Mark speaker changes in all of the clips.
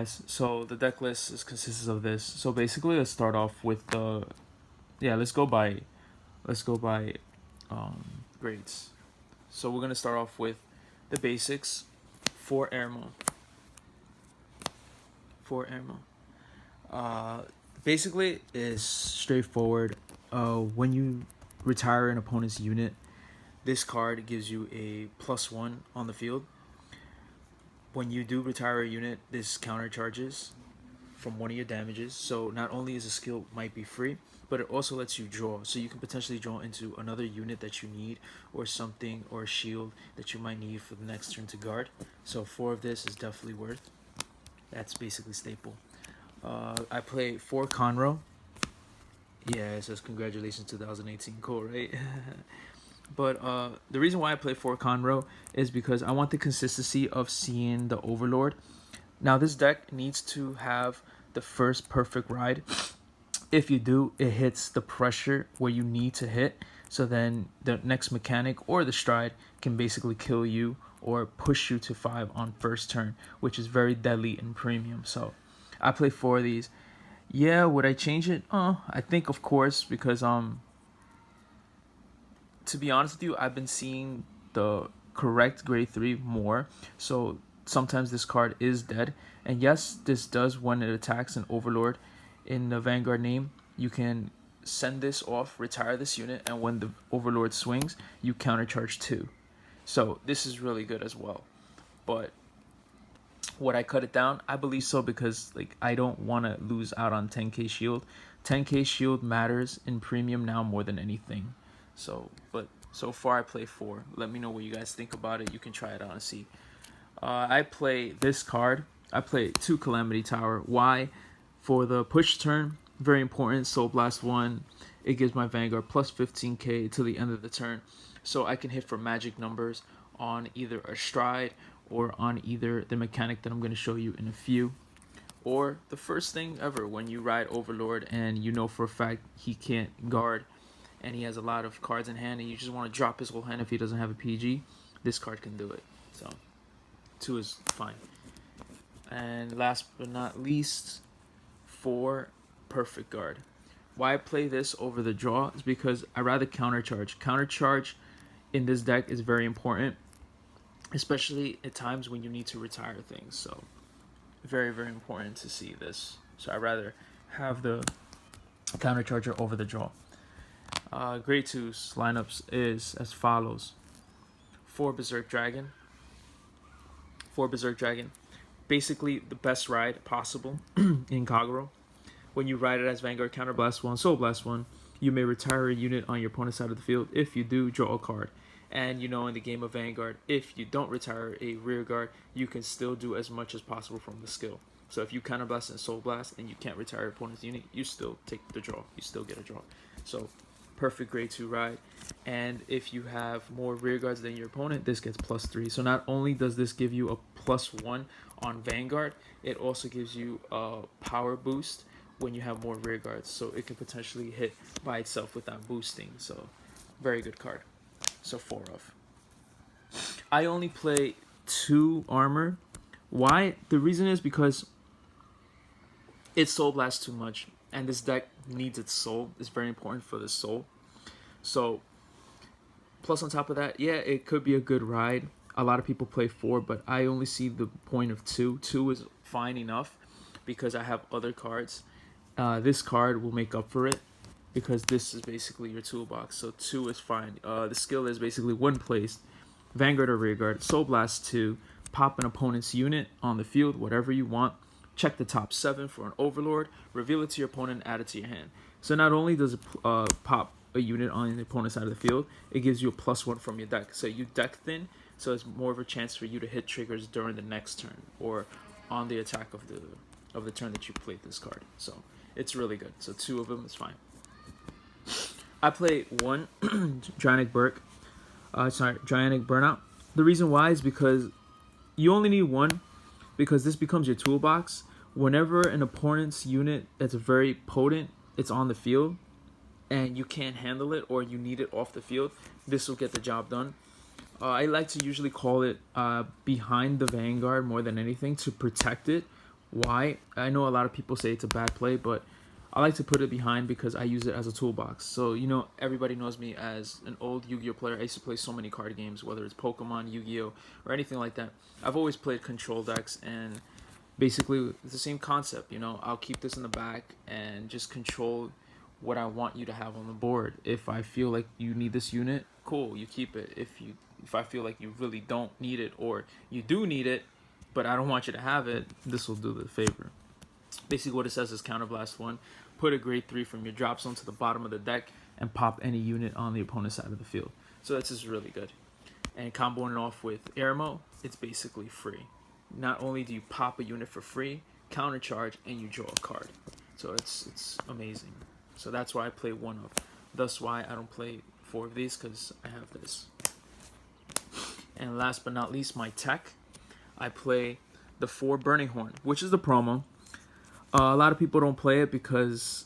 Speaker 1: So the deck list consists of this. So basically, let's start off with the let's go by grades. So we're gonna start off with the basics. For Airmo. For Airmo. Basically is straightforward. When you retire an opponent's unit, this card gives you a +1 on the field. When you do retire a unit, this counter charges from one of your damages. So not only is a skill might be free, but it also lets you draw. So you can potentially draw into another unit that you need, or something, or a shield that you might need for the next turn to guard. So 4 of this is definitely worth. That's basically staple. I play 4 Conroe. Yeah, it says congratulations 2018. Cool, right? But the reason why I play 4 Conroe is because I want the consistency of seeing the Overlord. Now this deck needs to have the first perfect ride. If you do, it hits the pressure where you need to hit. So then the next mechanic or the stride can basically kill you or push you to 5 on first turn, which is very deadly in premium. So I play 4 of these. Yeah, would I change it? I think of course, because to be honest with you, I've been seeing the correct grade 3 more. So sometimes this card is dead. And yes, this does, when it attacks an Overlord in the Vanguard name, you can send this off, retire this unit, and when the Overlord swings, you countercharge 2. So this is really good as well. But would I cut it down? I believe so, because like I don't want to lose out on 10k shield. 10k shield matters in premium now more than anything. So, but so far I play 4. Let me know what you guys think about it. You can try it out and see. I play this card. I play 2 Calamity Tower. Why? For the push turn, very important. Soul Blast 1. It gives my Vanguard plus 15k to the end of the turn. So I can hit for magic numbers on either a stride or on either the mechanic that I'm going to show you in a few. Or the first thing ever, when you ride Overlord and you know for a fact he can't guard and he has a lot of cards in hand and you just want to drop his whole hand if he doesn't have a PG, this card can do it. So 2 is fine. And last but not least, 4 Perfect Guard. Why I play this over the draw is because I rather countercharge. Countercharge in this deck is very important, especially at times when you need to retire things. So very, very important to see this. So I rather have the countercharger over the draw. Grade 2's lineups is as follows. 4 Berserk Dragon. 4 Berserk Dragon. Basically the best ride possible in Kagero. When you ride it as Vanguard Counterblast 1, Soul Blast 1, you may retire a unit on your opponent's side of the field. If you do, draw a card. And you know, in the game of Vanguard, if you don't retire a rear guard, you can still do as much as possible from the skill. So if you Counterblast and Soul Blast and you can't retire your opponent's unit, you still take the draw. You still get a draw. So perfect grade 2 ride. And if you have more rear guards than your opponent, this gets +3. So not only does this give you a +1 on Vanguard, it also gives you a power boost when you have more rear guards, so it can potentially hit by itself without boosting. So very good card. So 4 of. I only play 2 armor. Why? The reason is because it soul blasts too much, and this deck needs its soul. It's very important for the soul. So plus on top of that, yeah, it could be a good ride. A lot of people play 4, but I only see the point of 2. 2 is fine enough because I have other cards. This card will make up for it because this is basically your toolbox. So 2 is fine. The skill is basically when placed, Vanguard or Rearguard, Soul Blast 2, pop an opponent's unit on the field, whatever you want. Check the top 7 for an Overlord, reveal it to your opponent, add it to your hand. So not only does it pop a unit on the opponent's side of the field, it gives you a +1 from your deck. So you deck thin, so it's more of a chance for you to hit triggers during the next turn or on the attack of the turn that you played this card. So it's really good. So 2 of them is fine. I play 1 Gionic Burnout. The reason why is because you only need 1 because this becomes your toolbox. Whenever an opponent's unit that's very potent, it's on the field, and you can't handle it or you need it off the field, this will get the job done. I like to usually call it behind the Vanguard more than anything to protect it Why? I know a lot of people say it's a bad play, but I like to put it behind because I use it as a toolbox. So, everybody knows me as an old Yu-Gi-Oh player. I used to play so many card games, whether it's Pokemon, Yu-Gi-Oh, or anything like that. I've always played control decks, and basically it's the same concept. I'll keep this in the back and just control what I want you to have on the board. If I feel like you need this unit, cool, you keep it. If I feel like you really don't need it, or you do need it, but I don't want you to have it, this will do the favor. Basically, what it says is counterblast 1, put a grade 3 from your drop zone to the bottom of the deck, and pop any unit on the opponent's side of the field. So that's just really good. And comboing it off with Airmo, it's basically free. Not only do you pop a unit for free, counter charge, and you draw a card. So it's amazing. So that's why I play one of. Thus why I don't play 4 of these, because I have this. And last but not least, my tech. I play the 4 Burning Horn, which is the promo. A lot of people don't play it because,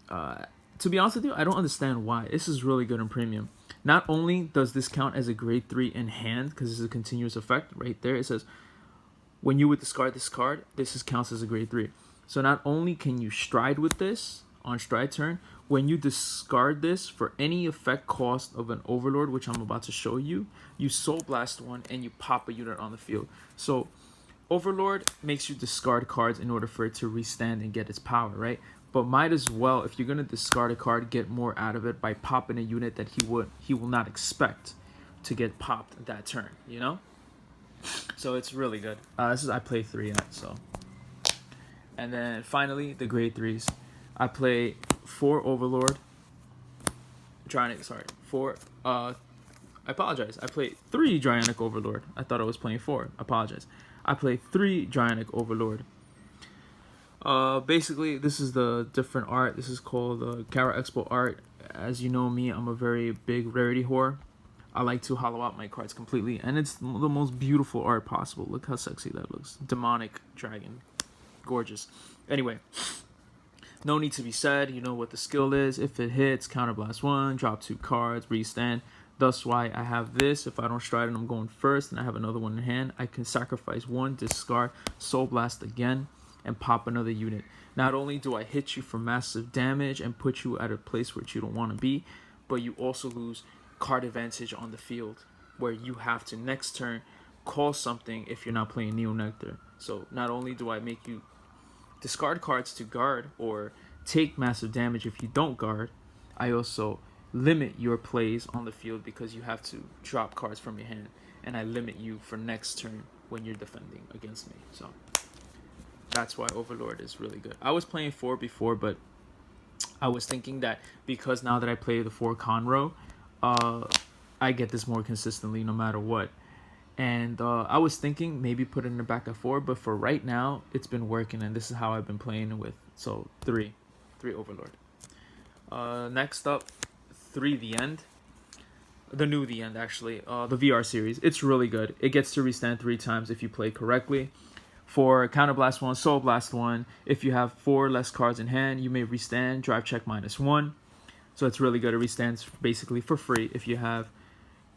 Speaker 1: to be honest with you, I don't understand why. This is really good in premium. Not only does this count as a grade 3 in hand, because it's a continuous effect right there. It says, when you would discard this card, counts as a grade 3. So not only can you stride with this on stride turn, when you discard this for any effect cost of an Overlord, which I'm about to show you, you Soul Blast 1 and you pop a unit on the field. So Overlord makes you discard cards in order for it to restand and get its power, right? But might as well, if you're gonna discard a card, get more out of it by popping a unit that he will not expect to get popped that turn, So it's really good. I play 3 at, so. And then finally, the grade 3s. I play 4 Overlord. I apologize. I play 3 Dryanic Overlord. I thought I was playing 4. Apologize. I play 3 Dryanic Overlord. Basically, this is the different art. This is called the Kagero Expo art. As you know me, I'm a very big rarity whore. I like to hollow out my cards completely, and it's the most beautiful art possible. Look how sexy that looks. Demonic dragon. Gorgeous. Anyway, no need to be said. You know what the skill is. If it hits, counterblast 1, drop 2 cards, restand. Thus why I have this. If I don't stride and I'm going first and I have another one in hand, I can sacrifice 1, discard, Soul Blast again, and pop another unit. Not only do I hit you for massive damage and put you at a place where you don't want to be, but you also lose card advantage on the field, where you have to next turn call something if you're not playing Neo Nectar. So not only do I make you discard cards to guard or take massive damage if you don't guard, I also limit your plays on the field because you have to drop cards from your hand, and I limit you for next turn when you're defending against me. So that's why Overlord is really good. I was playing 4 before, but I was thinking that because now that I play the 4 Conroe, I get this more consistently no matter what. And I was thinking maybe put it in the back at 4, but for right now, it's been working, and this is how I've been playing with. So 3 Overlord. Next up, 3 The End. The new The End, actually. The VR series. It's really good. It gets to restand 3 times if you play correctly. For Counterblast 1, Soul Blast 1, if you have 4 less cards in hand, you may restand, drive check -1. So it's really good. It restands basically for free if you have,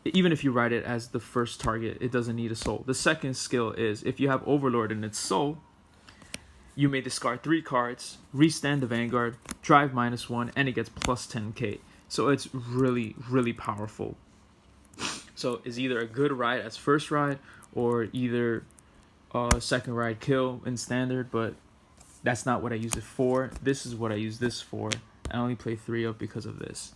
Speaker 1: even if you write it as the first target, it doesn't need a soul. The second skill is if you have Overlord and its soul, you may discard 3 cards, restand the Vanguard, drive -1, and it gets plus 10k. So it's really, really powerful. So it's either a good ride as first ride or either second ride kill in standard, but that's not what I use it for. This is what I use this for. I only play 3 of because of this.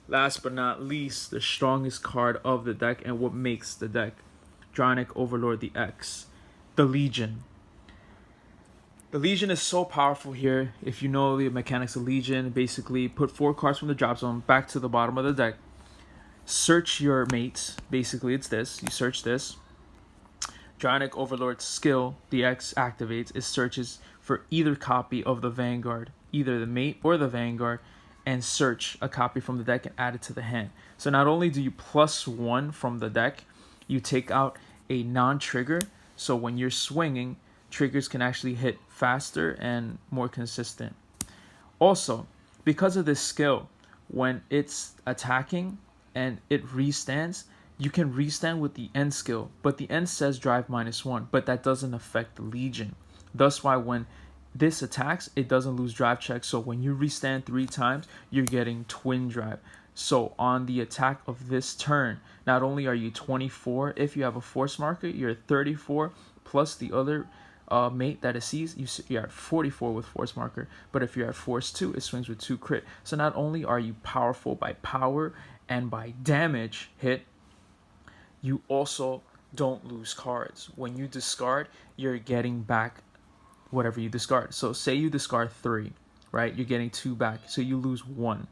Speaker 1: Last but not least, the strongest card of the deck and what makes the deck, Dryanic Overlord the X, the Legion. The Legion is so powerful here. If you know the mechanics of Legion, basically put 4 cards from the drop zone back to the bottom of the deck. Search your mates. Basically, it's this. You search this. Dryanic Overlord's skill, the X, activates. It searches for either copy of the Vanguard, either the mate or the Vanguard, and search a copy from the deck and add it to the hand. So not only do you +1 from the deck, you take out a non-trigger. So when you're swinging, triggers can actually hit faster and more consistent. Also, because of this skill, when it's attacking and it restands, you can restand with the end skill, but the end says drive -1, but that doesn't affect the Legion. Thus why when this attacks, it doesn't lose drive check. So when you restand 3 times, you're getting twin drive. So on the attack of this turn, not only are you 24, if you have a force marker, you're 34 plus the other mate that it sees, you're at 44 with force marker. But if you're at force 2, it swings with 2 crit. So not only are you powerful by power and by damage hit, you also don't lose cards. When you discard, you're getting back whatever you discard. So say you discard 3, right? You're getting 2 back, so you lose 1.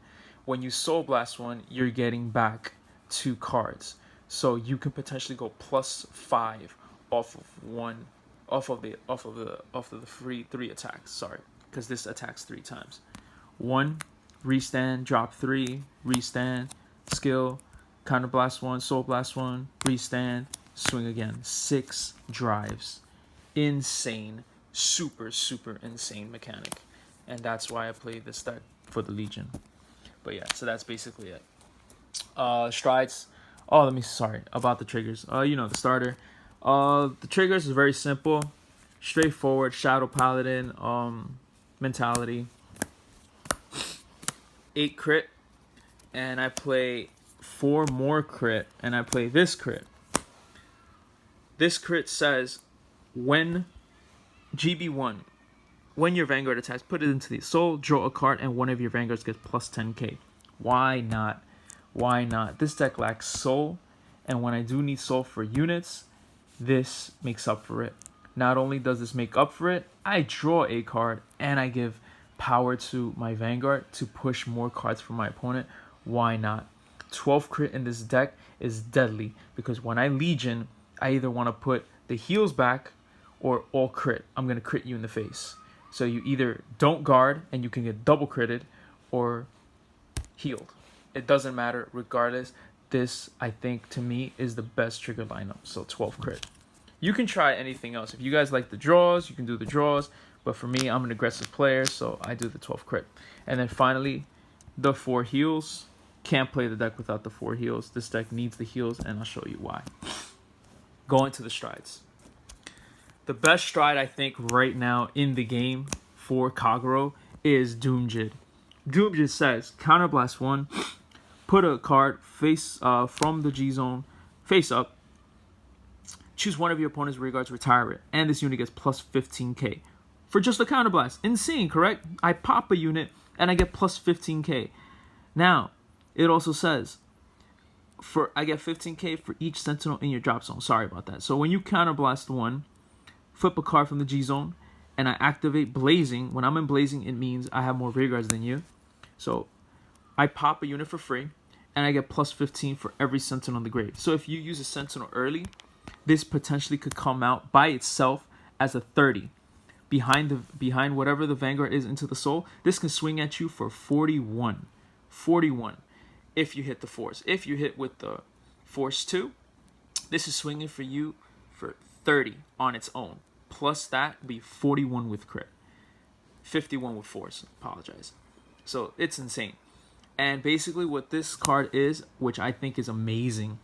Speaker 1: When you Soul Blast 1, you're getting back 2 cards. So you can potentially go +5 off of one, off of the free 3 attacks. Sorry, because this attacks 3 times. 1, restand, drop 3, restand, skill, counter blast 1, Soul Blast 1, restand, swing again. 6 drives. Insane. Super insane mechanic. And that's why I play this deck for the Legion. But yeah, so that's basically it. Strides. Oh, sorry about the triggers. The starter. The triggers is very simple, straightforward. Shadow Paladin mentality. 8 crit, and I play 4 more crit, and I play this crit. This crit says when GB1, when your Vanguard attacks, put it into the soul, draw a card, and one of your Vanguards gets plus 10k. Why not? Why not? This deck lacks soul, and when I do need soul for units, this makes up for it. Not only does this make up for it, I draw a card, and I give power to my Vanguard to push more cards for my opponent. Why not? 12 crit in this deck is deadly, because when I Legion, I either want to put the heals back or all crit. I'm going to crit you in the face. So you either don't guard and you can get double critted, or healed. It doesn't matter regardless. This, I think, to me, is the best trigger lineup. So 12 crit. You can try anything else. If you guys like the draws, you can do the draws. But for me, I'm an aggressive player, so I do the 12 crit. And then finally, the 4 heals. Can't play the deck without the 4 heals. This deck needs the heals, and I'll show you why. Going to the strides. The best stride, I think, right now in the game for Kagero is Doomjid. Doomjid says, Counterblast 1, put a card face from the G zone, face up, choose one of your opponent's rear guards, retire it, and this unit gets plus 15k. For just a Counterblast. Insane, correct? I pop a unit, and I get plus 15k. Now, it also says, I get 15k for each Sentinel in your drop zone. Sorry about that. So when you Counterblast 1, flip a card from the G zone, and I activate Blazing. When I'm in Blazing, it means I have more rear guards than you. So I pop a unit for free, and I get plus 15 for every Sentinel on the grave. So if you use a Sentinel early, this potentially could come out by itself as a 30. Behind whatever the Vanguard is into the soul, this can swing at you for 41. 41 if you hit the force. If you hit with the force 2, this is swinging for you for 30 on its own. Plus that be 41 with crit. 51 with force. Apologize. So it's insane. And basically what this card is, which I think is amazing,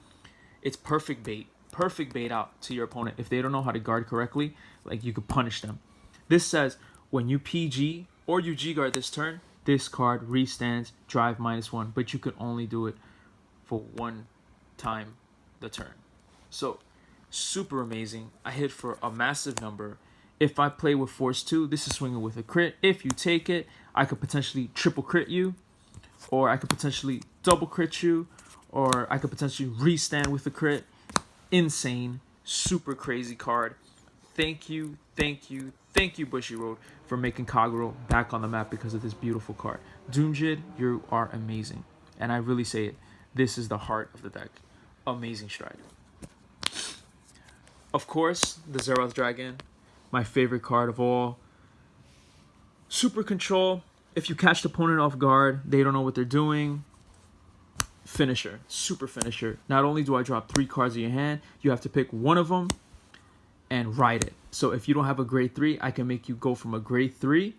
Speaker 1: it's perfect bait. Perfect bait out to your opponent. If they don't know how to guard correctly, like, you could punish them. This says when you PG or you G guard this turn, this card restands, drive -1, but you could only do it for 1 time the turn. So super amazing. I hit for a massive number. If I play with force 2, this is swinging with a crit. If you take it, I could potentially triple crit you, or I could potentially double crit you, or I could potentially restand with a crit. Insane, super crazy card. Thank you, Bushiroad, for making Kagero back on the map because of this beautiful card. Doomjid, you are amazing. And I really say it, this is the heart of the deck. Amazing stride. Of course, the Zeroth Dragon, my favorite card of all. Super control. If you catch the opponent off guard, they don't know what they're doing. Finisher, super finisher. Not only do I drop 3 cards in your hand, you have to pick one of them and ride it. So if you don't have a grade 3, I can make you go from a grade 3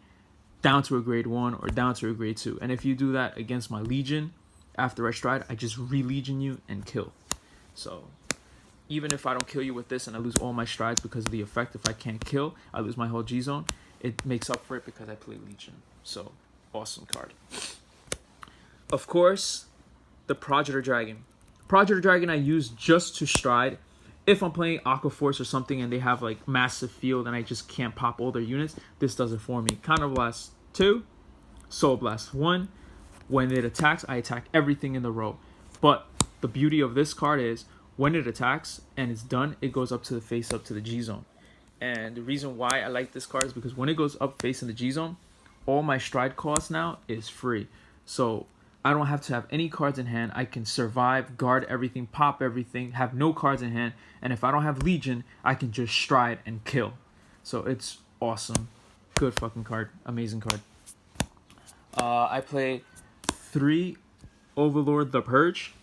Speaker 1: down to a grade 1 or down to a grade 2. And if you do that against my Legion, after I stride, I just re-Legion you and kill. So even if I don't kill you with this and I lose all my strides because of the effect, if I can't kill, I lose my whole G zone. It makes up for it because I play Legion. So, awesome card. Of course, the Progenitor Dragon. Progenitor Dragon I use just to stride. If I'm playing Aqua Force or something and they have like massive field and I just can't pop all their units, this does it for me. Counter Blast 2, Soul Blast 1. When it attacks, I attack everything in the row. But the beauty of this card is when it attacks and it's done, it goes up to the face up to the G zone. And the reason why I like this card is because when it goes up facing the G zone, all my stride cost now is free. So I don't have to have any cards in hand. I can survive, guard everything, pop everything, have no cards in hand. And if I don't have Legion, I can just stride and kill. So it's awesome. Good fucking card. Amazing card. I play 3 Overlord the Purge.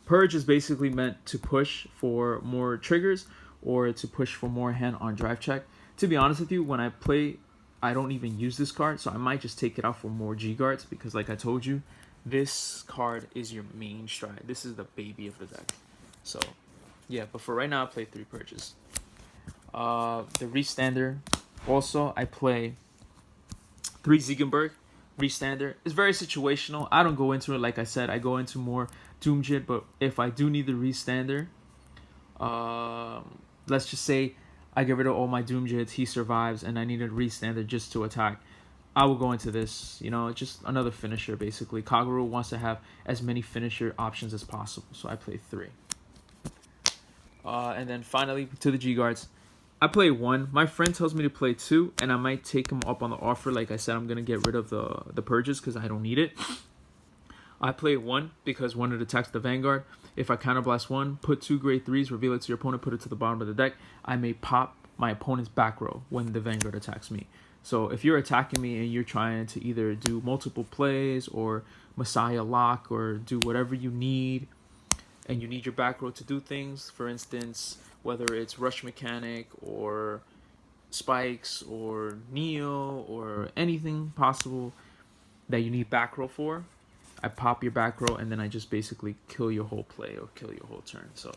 Speaker 1: Purge is basically meant to push for more triggers or to push for more hand on drive check. To be honest with you, when I play, I don't even use this card, so I might just take it out for more G guards because like I told you, this card is your main stride. This is the baby of the deck. So yeah, but for right now I play 3 Purges. The Restander. Also, I play 3 Ziegenberg. Restander is very situational. I don't go into it like I said. I go into more Doomjit, but if I do need the Restander, let's just say I get rid of all my Doomjits, he survives, and I need a Restander just to attack, I will go into this. You know, just another finisher basically. Kagero wants to have as many finisher options as possible, so I play 3. And then finally to the G guards. I play 1. My friend tells me to play 2, and I might take him up on the offer. Like I said, I'm going to get rid of the Purges because I don't need it. I play 1 because when it attacks the Vanguard, if I counterblast 1, put 2 grade 3s, reveal it to your opponent, put it to the bottom of the deck, I may pop my opponent's back row when the Vanguard attacks me. So if you're attacking me and you're trying to either do multiple plays or Messiah lock or do whatever you need, and you need your back row to do things, for instance, whether it's Rush Mechanic or Spikes or Neo or anything possible that you need back row for, I pop your back row and then I just basically kill your whole play or kill your whole turn. So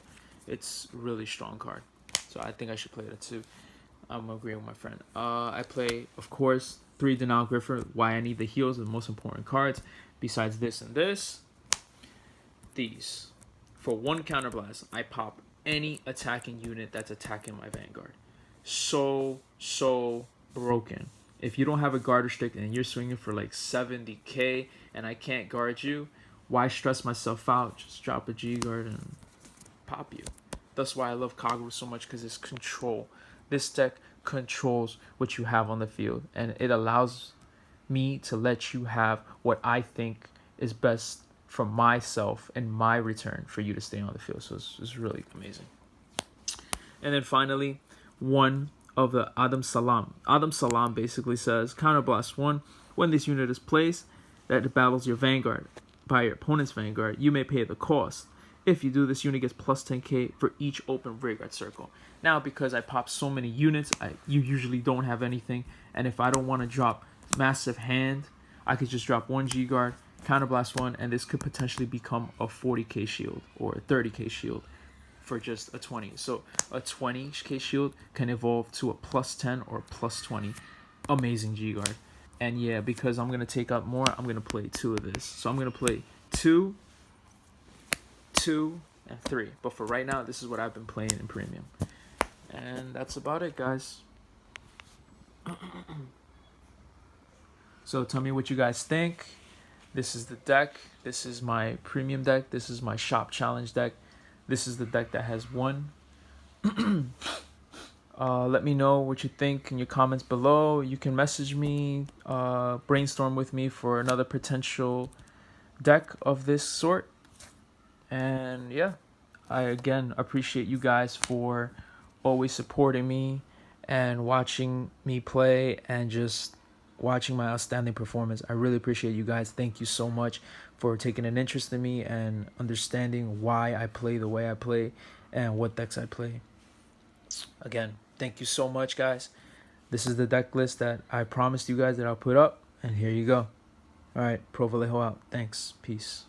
Speaker 1: it's a really strong card. So I think I should play that too. I'm agreeing with my friend. I play, of course, 3 Denial Griffer. Why I need the heals are the most important cards. Besides this and this, these. For 1 counterblast, I pop any attacking unit that's attacking my Vanguard. So broken. If you don't have a guard restrict and you're swinging for like 70k and I can't guard you, why stress myself out? Just drop a G guard and pop you. That's why I love Kagero so much, because it's control. This deck controls what you have on the field, and it allows me to let you have what I think is best from myself and my return for you to stay on the field. So it's really amazing. And then finally, 1 of the Adam Salam. Adam Salam basically says, counterblast 1. When this unit is placed, that battles your Vanguard by your opponent's Vanguard, you may pay the cost. If you do, this unit gets plus 10k for each open rearguard circle. Now, because I pop so many units, you usually don't have anything. And if I don't want to drop massive hand, I could just drop 1 G guard, counterblast 1, and this could potentially become a 40k shield or a 30k shield for just a 20. So a 20k shield can evolve to a plus 10 or plus 20. Amazing G guard. And yeah, because I'm going to take out more, I'm going to play 2 of this. So I'm going to play 2, 2, and 3. But for right now, this is what I've been playing in Premium. And that's about it, guys. So tell me what you guys think. This is the deck. This is my Premium deck. This is my Shop Challenge deck. This is the deck that has won. Let me know what you think in your comments below. You can message me, brainstorm with me for another potential deck of this sort. And yeah, I again appreciate you guys for always supporting me and watching me play and just watching my outstanding performance. I really appreciate you guys. Thank you so much for taking an interest in me and understanding why I play the way I play and what decks I play. Again, thank you so much, guys. This is the deck list that I promised you guys that I'll put up, and here you go. All right, Pro Vallejo out. Thanks. Peace.